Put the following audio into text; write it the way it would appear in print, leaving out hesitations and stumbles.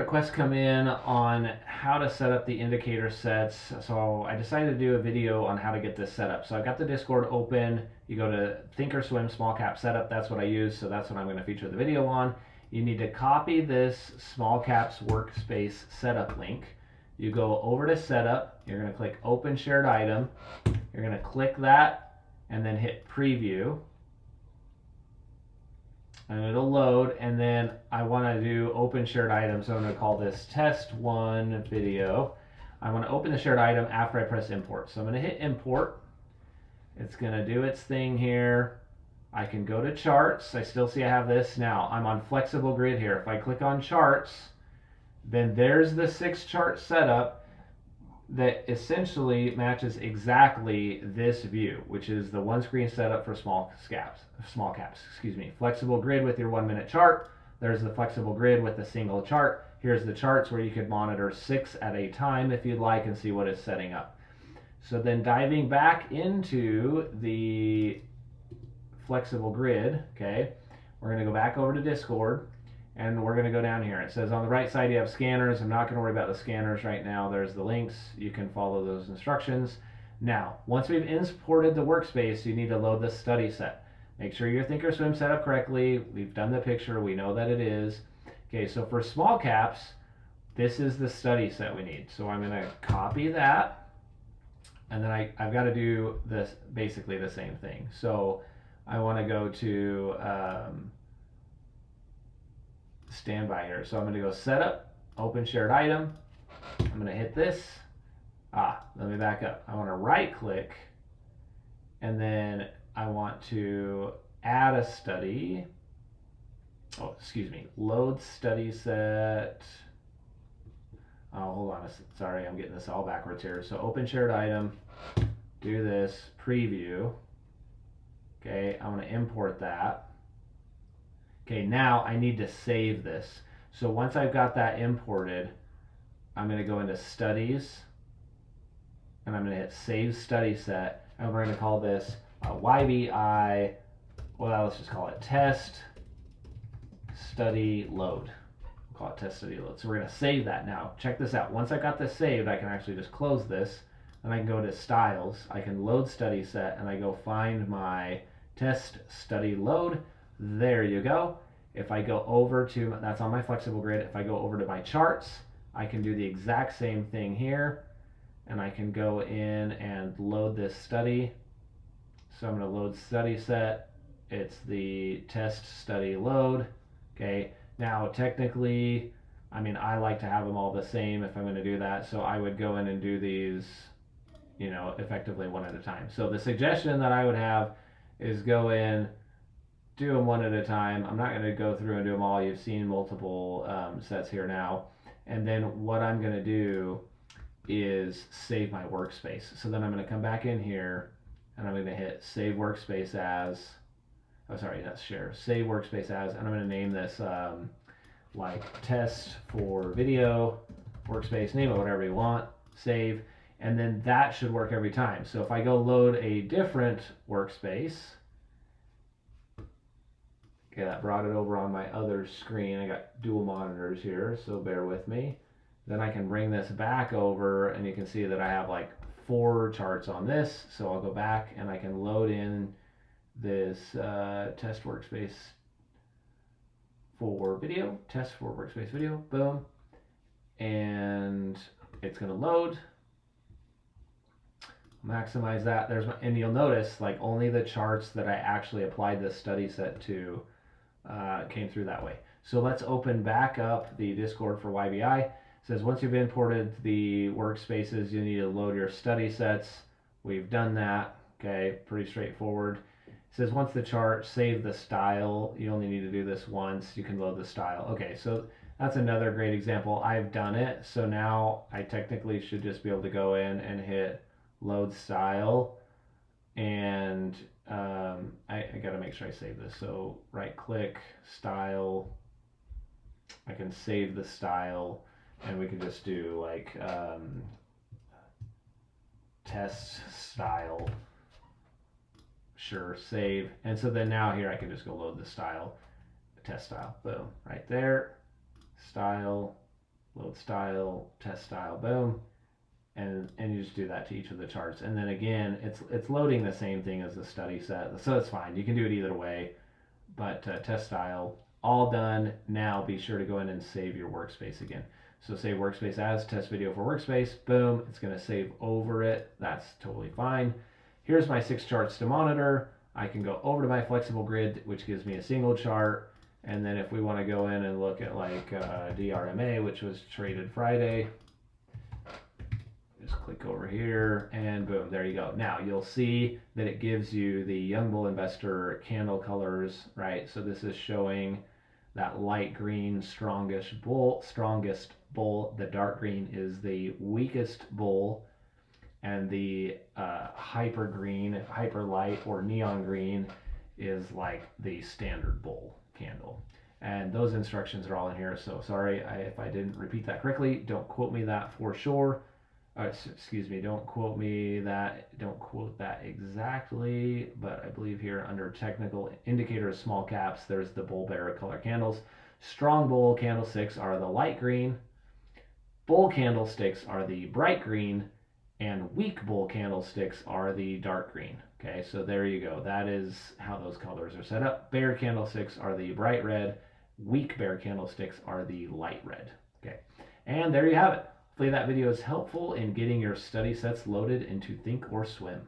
requests come in on how to set up the indicator sets. So I decided to do a video on how to get this set up. So I've got the Discord open. You go to Thinkorswim Small Cap Setup. That's what I use. So that's what I'm going to feature the video on. You need to copy this Small Caps Workspace Setup link. You go over to Setup. You're going to click Open Shared Item. You're going to click that and then hit Preview. And it'll load, and then I want to do open shared item, so I'm going to call this test 1 video. I want to open the shared item after I press import. So I'm going to hit import. It's going to do its thing here. I can go to charts. I still see I have this. Now I'm on flexible grid here. If I click on charts, then there's the 6 chart setup that essentially matches exactly this view, which is the one screen setup for small caps, flexible grid with your 1 minute chart. There's the flexible grid with the single chart. Here's the charts where you could monitor 6 at a time if you'd like and see what it's setting up. So then diving back into the flexible grid, okay, we're going to go back over to Discord. And we're going to go down here. It says on the right side you have scanners. I'm not going to worry about the scanners right now. There's the links. You can follow those instructions. Now, once we've imported the workspace, you need to load the study set. Make sure your Thinkorswim set up correctly. We've done the picture. We know that it is. Okay, so for small caps, this is the study set we need. So I'm going to copy that. And then I've got to do this basically the same thing. So I want to go to standby here. So I'm going to go setup, open shared item. I'm going to hit this. Let me back up. I want to right click and then I want to add a study. Load study set. Hold on. Sorry, I'm getting this all backwards here. So open shared item, do this, preview. Okay, I'm going to import that. Okay, now I need to save this. So once I've got that imported, I'm going to go into Studies, and I'm going to hit Save Study Set, and we're going to call this YBI, well, let's just call it Test Study Load. We'll call it Test Study Load. So we're going to save that now. Check this out. Once I've got this saved, I can actually just close this, and I can go to Styles. I can load Study Set, and I go find my Test Study Load. There you go. If I go over to, that's on my flexible grid, if I go over to my charts, I can do the exact same thing here, and I can go in and load this study. So I'm going to load study set. It's the test study load. Okay, now technically, I mean, I like to have them all the same if I'm going to do that, so I would go in and do these, effectively one at a time. So the suggestion that I would have is go in, do them one at a time. I'm not going to go through and do them all. You've seen multiple sets here now. And then what I'm going to do is save my workspace. So then I'm going to come back in here and I'm going to hit Save Workspace As. That's Share. Save Workspace As. And I'm going to name this like Test for Video Workspace. Name it whatever you want. Save. And then that should work every time. So if I go load a different workspace, okay, that brought it over on my other screen. I got dual monitors here, so bear with me. Then I can bring this back over, and you can see that I have like 4 charts on this. So I'll go back, and I can load in this test workspace for video, test for workspace video, boom. And it's going to load. Maximize that. And you'll notice like only the charts that I actually applied this study set to came through that way. So let's open back up the Discord for YBI. It says once you've imported the workspaces, you need to load your study sets. We've done that. Okay, pretty straightforward. It says once the chart, save the style. You only need to do this once. You can load the style. Okay, so that's another great example. I've done it. So now I technically should just be able to go in and hit load style. And I got to make sure I save this. So right click, style. I can save the style, and we can just do like test style. Sure, save. And so then now here I can just go load the style, test style. Boom, right there. Style, load style, test style, boom. And you just do that to each of the charts. And then again, it's loading the same thing as the study set. So it's fine. You can do it either way. But test style, all done. Now be sure to go in and save your workspace again. So save workspace as test video for workspace. Boom. It's going to save over it. That's totally fine. Here's my 6 charts to monitor. I can go over to my flexible grid, which gives me a single chart. And then if we want to go in and look at like DRMA, which was traded Friday, just click over here and boom, there you go. Now you'll see that it gives you the Young Bull Investor candle colors, right? So this is showing that light green strongest bull. The dark green is the weakest bull, and the hyper green, hyper light, or neon green is like the standard bull candle. And those instructions are all in here. So sorry if I didn't repeat that correctly. Don't quote me that for sure. Excuse me, don't quote that exactly, but I believe here under technical indicators, small caps, there's the bull bear color candles. Strong bull candlesticks are the light green, bull candlesticks are the bright green, and weak bull candlesticks are the dark green. Okay, so there you go. That is how those colors are set up. Bear candlesticks are the bright red, weak bear candlesticks are the light red. Okay, and there you have it. Hopefully that video is helpful in getting your study sets loaded into Think or Swim.